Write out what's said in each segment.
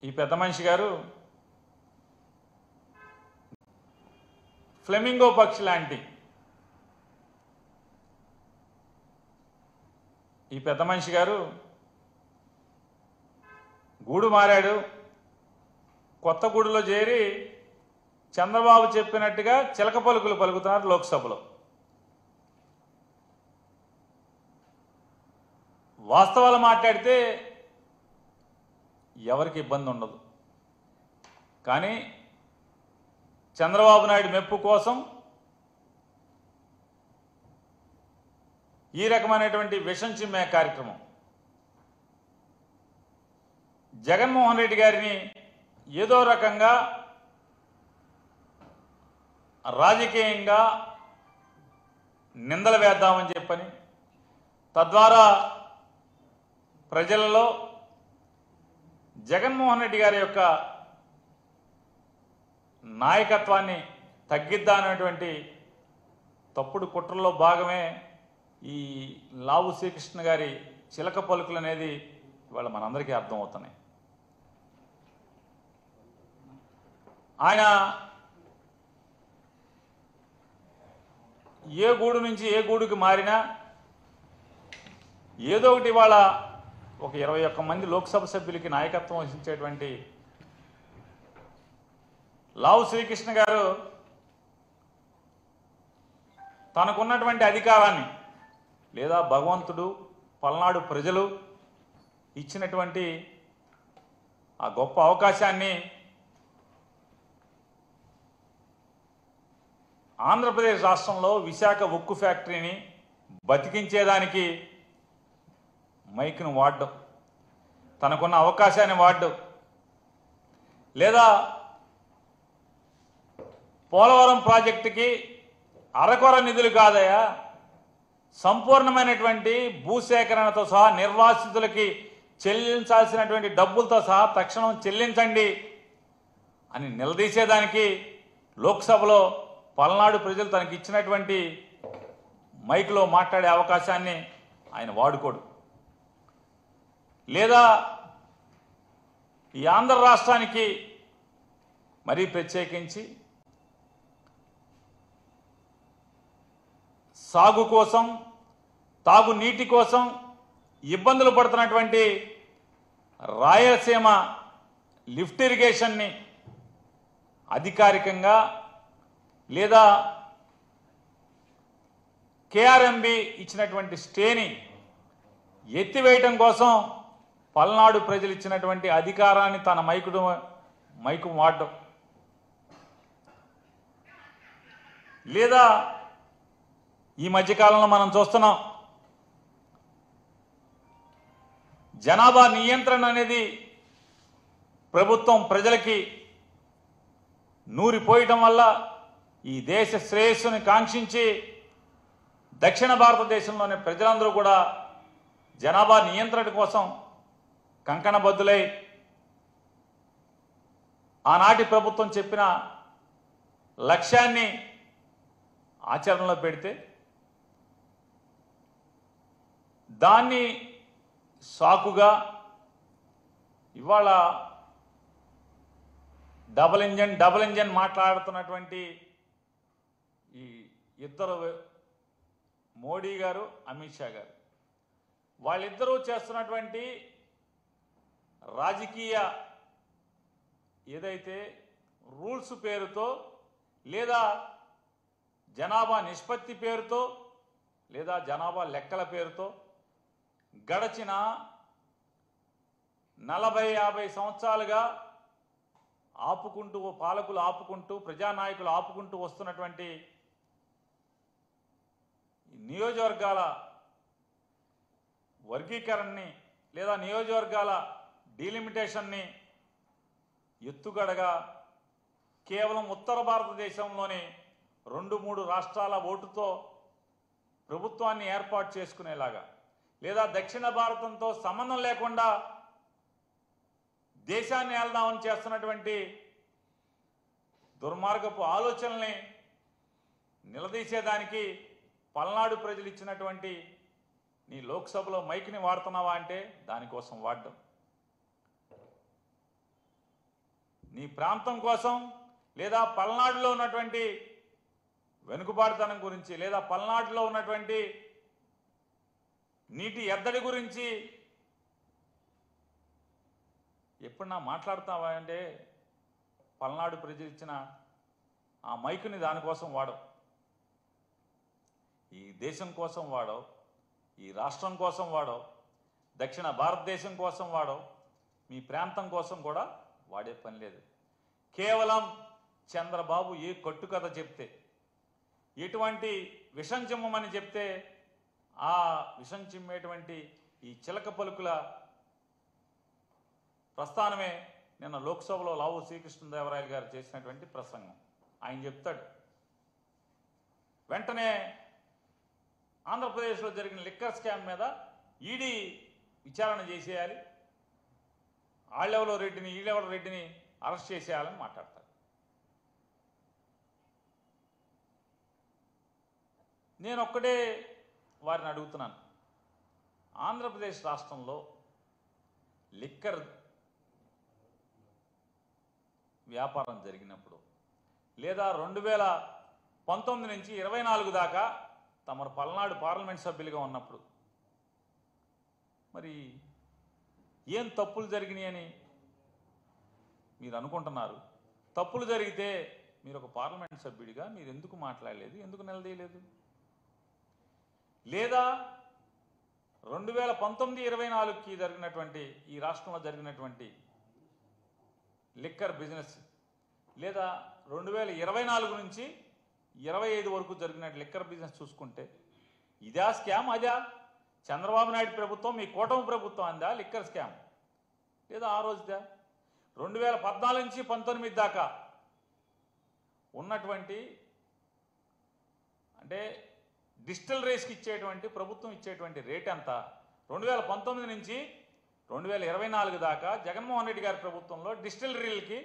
ఈ పెద్ద మనిషి గారు ఫ్లెమింగో పక్షి లాంటి ఈ పెద్ద మనిషి గారు గూడు మారాడు. కొత్త గూడులో చేరి చంద్రబాబు చెప్పినట్టుగా చిలక పలుకులు పలుకుతున్నారు లోక్సభలో. వాస్తవాలు మాట్లాడితే ఎవరికి ఇబ్బంది ఉండదు. కానీ చంద్రబాబు నాయుడు మెప్పు కోసం ఈ రకమైనటువంటి విషం చిమ్మే కార్యక్రమం జగన్మోహన్ రెడ్డి గారిని ఏదో రకంగా రాజకీయంగా నిందలు వేద్దామని చెప్పని, తద్వారా ప్రజలలో జగన్మోహన్ రెడ్డి గారి యొక్క నాయకత్వాన్ని తగ్గిద్దామనేటువంటి తప్పుడు కుట్రలో భాగమే ఈ లావు శ్రీకృష్ణ గారి చిలక పలుకులు అనేది ఇవాళ మనందరికీ అర్థమవుతున్నాయి. ఆయన ఏ గూడు నుంచి ఏ గూడుకి మారినా ఏదో ఒకటి ఇవాళ ఒక 21 మంది లోక్సభ సభ్యులకి నాయకత్వం వహించేటువంటి లావు శ్రీకృష్ణ గారు తనకున్నటువంటి అధికారాన్ని లేదా భగవంతుడు పల్నాడు ప్రజలు ఇచ్చినటువంటి ఆ గొప్ప అవకాశాన్ని ఆంధ్రప్రదేశ్ రాష్ట్రంలో విశాఖ ఉక్కు ఫ్యాక్టరీని బతికించేదానికి మైక్ను వాడడం, తనకున్న అవకాశాన్ని వాడడం, లేదా పోలవరం ప్రాజెక్టుకి అరకొర నిధులు కాదయా, సంపూర్ణమైనటువంటి భూసేకరణతో సహా నిర్వాసితులకి చెల్లించాల్సినటువంటి డబ్బులతో సహా తక్షణం చెల్లించండి అని నిలదీసేదానికి లోక్సభలో పల్నాడు ప్రజలు తనకి ఇచ్చినటువంటి మైక్లో మాట్లాడే అవకాశాన్ని ఆయన వాడుకోడు. లేదా ఈ ఆంధ్ర రాష్ట్రానికి మరీ ప్రత్యేకించి సాగు కోసం, తాగునీటి కోసం ఇబ్బందులు పడుతున్నటువంటి రాయలసీమ లిఫ్ట్ ఇరిగేషన్ని అధికారికంగా లేదా కేఆర్ఎంబి ఇచ్చినటువంటి స్టేని ఎత్తివేయటం కోసం పల్నాడు ప్రజలు ఇచ్చినటువంటి అధికారాన్ని తన మైకు వాడడం, లేదా ఈ మధ్యకాలంలో మనం చూస్తున్నాం జనాభా నియంత్రణ అనేది ప్రభుత్వం ప్రజలకి నూరిపోయటం వల్ల ఈ దేశ శ్రేయస్సుని కాంక్షించి దక్షిణ భారతదేశంలోని ప్రజలందరూ కూడా జనాభా నియంత్రణ కోసం కంకణబద్దులై ఆనాటి ప్రభుత్వం చెప్పిన లక్ష్యాన్ని ఆచరణలో పెడితే దాన్ని సాకుగా ఇవాళ డబుల్ ఇంజన్ మాట్లాడుతున్నటువంటి ఈ ఇద్దరు మోడీ గారు, అమిత్ షా గారు, వాళ్ళిద్దరూ చేస్తున్నటువంటి రాజకీయ ఏదైతే రూల్స్ పేరుతో లేదా జనాభా నిష్పత్తి పేరుతో లేదా జనాభా లెక్కల పేరుతో గడచిన 40-50 సంవత్సరాలుగా పాలకులు ఆపుకుంటూ ప్రజానాయకులు ఆపుకుంటూ వస్తున్నటువంటి నియోజకవర్గాల వర్గీకరణని లేదా నియోజకవర్గాల డీలిమిటేషన్ని ఎత్తుగడగా కేవలం ఉత్తర భారతదేశంలోని 2-3 రాష్ట్రాల ఓటుతో ప్రభుత్వాన్ని ఏర్పాటు చేసుకునేలాగా, లేదా దక్షిణ భారతంతో సంబంధం లేకుండా దేశాన్ని ఏల్దామని చేస్తున్నటువంటి దుర్మార్గపు ఆలోచనల్ని నిలదీసేదానికి పల్నాడు ప్రజలు ఇచ్చినటువంటి నీ లోక్సభలో మైక్ని వాడుతున్నావా అంటే దానికోసం వాడడం. నీ ప్రాంతం కోసం లేదా పల్నాడులో ఉన్నటువంటి వెనుకబాటుతనం గురించి లేదా పల్నాడులో ఉన్నటువంటి నీటి ఎద్దడి గురించి ఎప్పుడన్నా మాట్లాడతావా అంటే పల్నాడు ప్రజలు ఇచ్చిన ఆ మైకుని దానికోసం వాడవు, ఈ దేశం కోసం వాడవు, ఈ రాష్ట్రం కోసం వాడవు, దక్షిణ భారతదేశం కోసం వాడవు, మీ ప్రాంతం కోసం కూడా వాడే పని లేదు. కేవలం చంద్రబాబు ఏ కట్టుకథ చెప్తే, ఎటువంటి విషం చిమ్మమని చెప్తే ఆ విషం చిమ్మేటువంటి ఈ చిలక పలుకుల ప్రస్థానమే నిన్న లోక్సభలో లావు శ్రీకృష్ణదేవరాయలు గారు చేసినటువంటి ప్రసంగం. ఆయన చెప్తాడు, వెంటనే ఆంధ్రప్రదేశ్లో జరిగిన లిక్కర్ స్కామ్ మీద ఈడీ విచారణ చేసేయాలి, ఆళ్ళెవలో రెడ్డిని ఈళ్ళెవల రెడ్డిని అరెస్ట్ చేసేయాలని మాట్లాడతారు. నేను ఒక్కడే వారిని అడుగుతున్నాను, ఆంధ్రప్రదేశ్ రాష్ట్రంలో లిక్కర్ వ్యాపారం జరిగినప్పుడు లేదా 2019 నుంచి 24 దాకా తమరు పల్నాడు పార్లమెంట్ సభ్యులుగా ఉన్నప్పుడు మరి ఏం తప్పులు జరిగినాయని మీరు అనుకుంటున్నారు? తప్పులు జరిగితే మీరు ఒక పార్లమెంట్ సభ్యుడిగా మీరు ఎందుకు మాట్లాడలేదు, ఎందుకు నిలదీయలేదు? లేదా 2019-24కి జరిగినటువంటి ఈ రాష్ట్రంలో జరిగినటువంటి లిక్కర్ బిజినెస్ లేదా 2024 నుంచి 25 వరకు జరిగిన లిక్కర్ బిజినెస్ చూసుకుంటే ఇదా స్కామ్? అదా చంద్రబాబు నాయుడు ప్రభుత్వం మీ కూటమి ప్రభుత్వం అందా లిక్కర్ స్కామ్? లేదా ఆ రోజుదా 2014 నుంచి 19 దాకా ఉన్నటువంటి అంటే డిస్టిలరీస్కి ఇచ్చేటువంటి ప్రభుత్వం ఇచ్చేటువంటి రేట్ ఎంత? 2019 నుంచి 2024 దాకా జగన్మోహన్ రెడ్డి గారి ప్రభుత్వంలో డిస్టిలరీలకి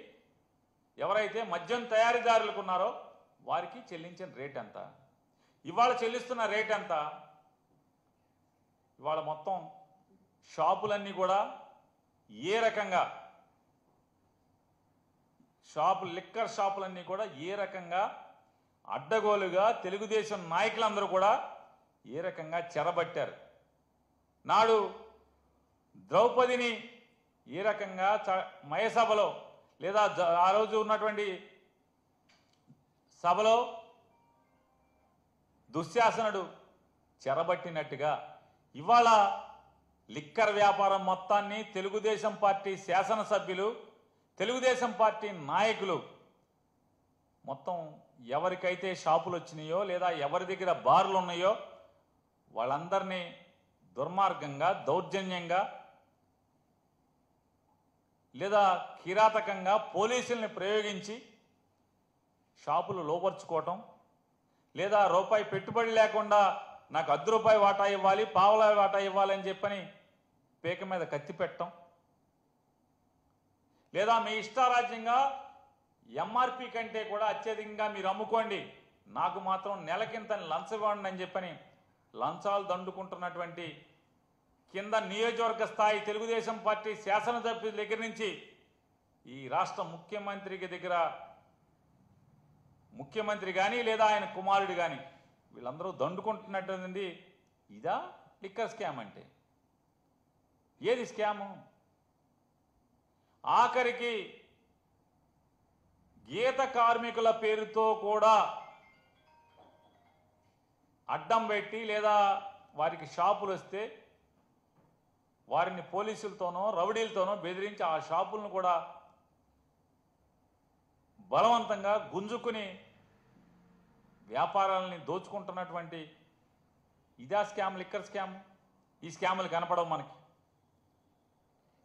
ఎవరైతే మద్యం తయారీదారులకు ఉన్నారో వారికి చెల్లించిన రేట్ ఎంత? ఇవాళ చెల్లిస్తున్న రేట్ ఎంత? ఇవాళ మొత్తం షాపులన్నీ కూడా ఏ రకంగా లిక్కర్ షాపులన్నీ కూడా ఏ రకంగా అడ్డగోలుగా తెలుగుదేశం నాయకులందరూ కూడా ఏ రకంగా చెరబట్టారు. నాడు ద్రౌపదిని ఏ రకంగా మయసభలో లేదా ఆ రోజు ఉన్నటువంటి సభలో దుశ్శాసనుడు చెరబట్టినట్టుగా ఇవాళ లిక్కర్ వ్యాపారం మొత్తాన్ని తెలుగుదేశం పార్టీ శాసనసభ్యులు, తెలుగుదేశం పార్టీ నాయకులు మొత్తం ఎవరికైతే షాపులు వచ్చినాయో లేదా ఎవరి దగ్గర బార్లు ఉన్నాయో వాళ్ళందరినీ దుర్మార్గంగా, దౌర్జన్యంగా లేదా కిరాతకంగా పోలీసుల్ని ప్రయోగించి షాపులు లోపరుచుకోవటం, లేదా రూపాయి పెట్టుబడి లేకుండా నాకు ₹10 వాటా ఇవ్వాలి, పావలా వాటా ఇవ్వాలని చెప్పని పేక మీద కత్తి పెట్టడం, లేదా మీ ఇష్టారాజ్యంగా ఎంఆర్పి కంటే కూడా అత్యధికంగా మీరు అమ్ముకోండి, నాకు మాత్రం నెలకింతని లంచం ఇవ్వండి అని చెప్పని లంచాలు దండుకుంటున్నటువంటి కింద నియోజకవర్గ స్థాయి తెలుగుదేశం పార్టీ శాసనసభ్యుల దగ్గర నుంచి ఈ రాష్ట్ర ముఖ్యమంత్రి కానీ లేదా ఆయన కుమారుడు కానీ వీళ్ళందరూ దండుకుంటున్నటువంటి ఇదా లిక్కర్ స్కామ్ అంటే? ఏది స్కాము? ఆఖరికి గీత కార్మికుల పేరుతో కూడా అడ్డం పెట్టి లేదా వారికి షాపులు వస్తే వారిని పోలీసులతోనో రౌడీలతోనో బెదిరించి ఆ షాపులను కూడా బలవంతంగా గుంజుకుని వ్యాపారాలని దోచుకుంటున్నటువంటి ఇదా స్కామ్, లిక్కర్ స్కామ్? ఈ స్కాములు కనపడవు మనకి.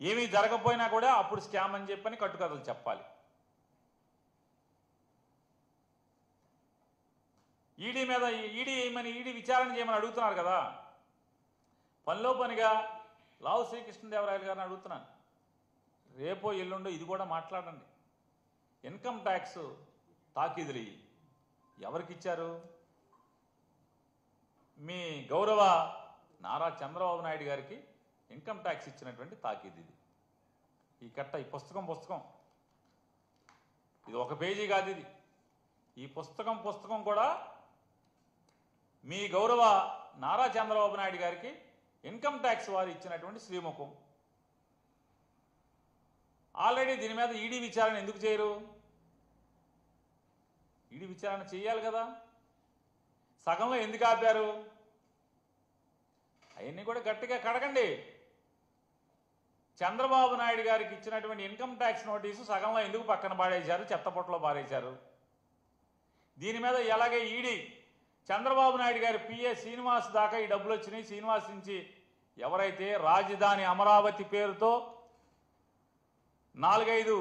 ఏమీ జరగకపోయినా కూడా అప్పుడు స్కామ్ అని చెప్పని కట్టుకథలు చెప్పాలి. ఈడీ మీద ఈడీ విచారణ చేయమని అడుగుతున్నారు కదా. పనిలో పనిగా లావు శ్రీకృష్ణదేవరాయలు గారిని అడుగుతున్నాను, రేపో ఎల్లుండో ఇది కూడా మాట్లాడండి. ఇన్కమ్ ట్యాక్స్ తాకీదులు ఎవరికి ఇచ్చారు? మీ గౌరవ నారా చంద్రబాబు నాయుడు గారికి ఇన్కమ్ ట్యాక్స్ ఇచ్చినటువంటి తాకీదు ఇది. ఈ పుస్తకం ఇది ఒక పేజీ కాదు ఇది. ఈ పుస్తకం కూడా మీ గౌరవ నారా చంద్రబాబు నాయుడు గారికి ఇన్కమ్ ట్యాక్స్ వారు ఇచ్చినటువంటి శ్రీముఖం. ఆల్రెడీ దీని మీద ఈడీ విచారణ ఎందుకు చేయరు? ఈడీ విచారణ చేయాలి కదా. సగంలో ఎందుకు ఆపారు? అవన్నీ కూడా గట్టిగా కడగండి. చంద్రబాబు నాయుడు గారికి ఇచ్చినటువంటి ఇన్కమ్ ట్యాక్స్ నోటీసు సగంలో ఎందుకు పక్కన పాడేశారు, చెత్తపొట్టలో పారేశారు? దీని మీద ఎలాగే ఈడీ చంద్రబాబు నాయుడు గారి పిఏ శ్రీనివాస్ దాకా ఈ డబ్బులు వచ్చినాయి. శ్రీనివాస్ నుంచి ఎవరైతే రాజధాని అమరావతి పేరుతో 4-5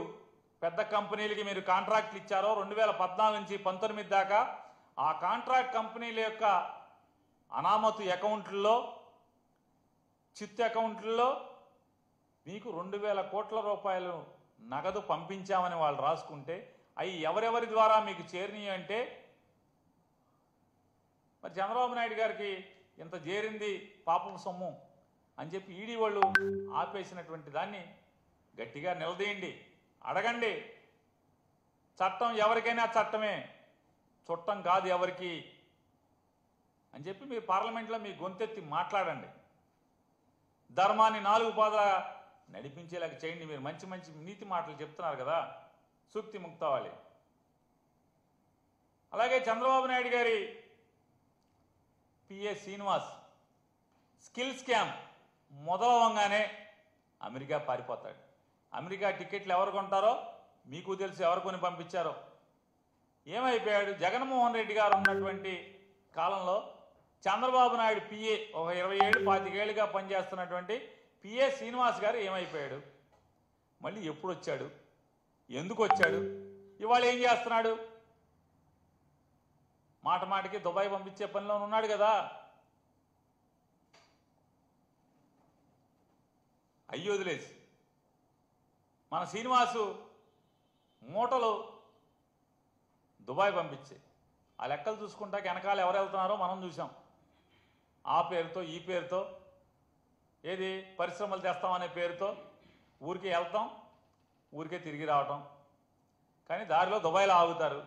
పెద్ద కంపెనీలకి మీరు కాంట్రాక్ట్లు ఇచ్చారో 2014 నుంచి 19 దాకా, ఆ కాంట్రాక్ట్ కంపెనీల యొక్క అనామతు అకౌంట్లలో, చిత్తు అకౌంట్లలో మీకు 2000 కోట్ల రూపాయలు నగదు పంపించామని వాళ్ళు రాసుకుంటే అవి ఎవరెవరి ద్వారా మీకు చేరినాయి అంటే మరి చంద్రబాబు నాయుడు గారికి ఇంత చేరింది పాపం సొమ్ము అని చెప్పి ఈడీ వాళ్ళు ఆపేసినటువంటి దాన్ని గట్టిగా నిలదీయండి, అడగండి. చట్టం ఎవరికైనా చట్టమే, చుట్టం కాదు ఎవరికి అని చెప్పి మీరు పార్లమెంట్లో మీ గొంతెత్తి మాట్లాడండి. ధర్మాన్ని 4 పాదాల నడిపించేలాగా చేయండి. మీరు మంచి మంచి నీతి మాటలు చెప్తున్నారు కదా, సూక్తి ముక్తావాలి. అలాగే చంద్రబాబు నాయుడు గారి పిఏ శ్రీనివాస్ స్కిల్ స్కామ్ మొదలవంగానే అమెరికా పారిపోతాడు. అమెరికా టికెట్లు ఎవరు కొంటారో మీకు తెలుసు, ఎవరు కొని పంపించారో. ఏమైపోయాడు? జగన్మోహన్ రెడ్డి గారు ఉన్నటువంటి కాలంలో చంద్రబాబు నాయుడు పిఏ ఒక 20 ఏళ్ళు 25 ఏళ్ళుగా పనిచేస్తున్నటువంటి పిఏ శ్రీనివాస్ గారు ఏమైపోయాడు? మళ్ళీ ఎప్పుడు వచ్చాడు? ఎందుకు వచ్చాడు? ఇవాళ ఏం చేస్తున్నాడు? మాట మాటికి దుబాయ్ పంపించే పనిలో ఉన్నాడు కదా. అయ్యి వదిలేసి మన శ్రీనివాసు మూటలు దుబాయ్ పంపించే ఆ లెక్కలు చూసుకుంటాక వెనకాల ఎవరు వెళ్తున్నారో మనం చూసాం. ఆ పేరుతో ఈ పేరుతో ఏది పరిశ్రమలు తెస్తామనే పేరుతో ఊరికే వెళ్తాం, ఊరికే తిరిగి రావటం. కానీ దారిలో దుబాయ్లో ఆగుతారు.